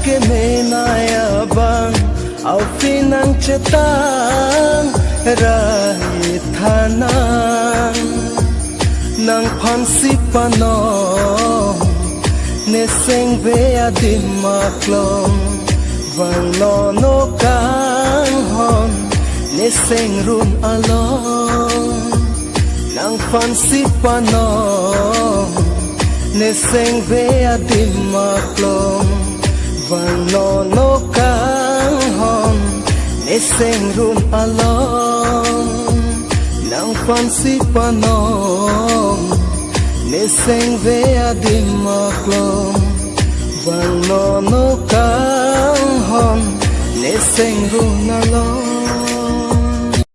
ke me na ya bang au pinang chetang rai thanang nang phan si pano ne seng ve adim maklong vang lo no kang hon ne seng rum along nang phan si pano ne seng ve adim maklong vang lo no kang hon ne seng rum along nang phan si pano ne seng ve adim maklong vang lo no kang hon ne seng rum along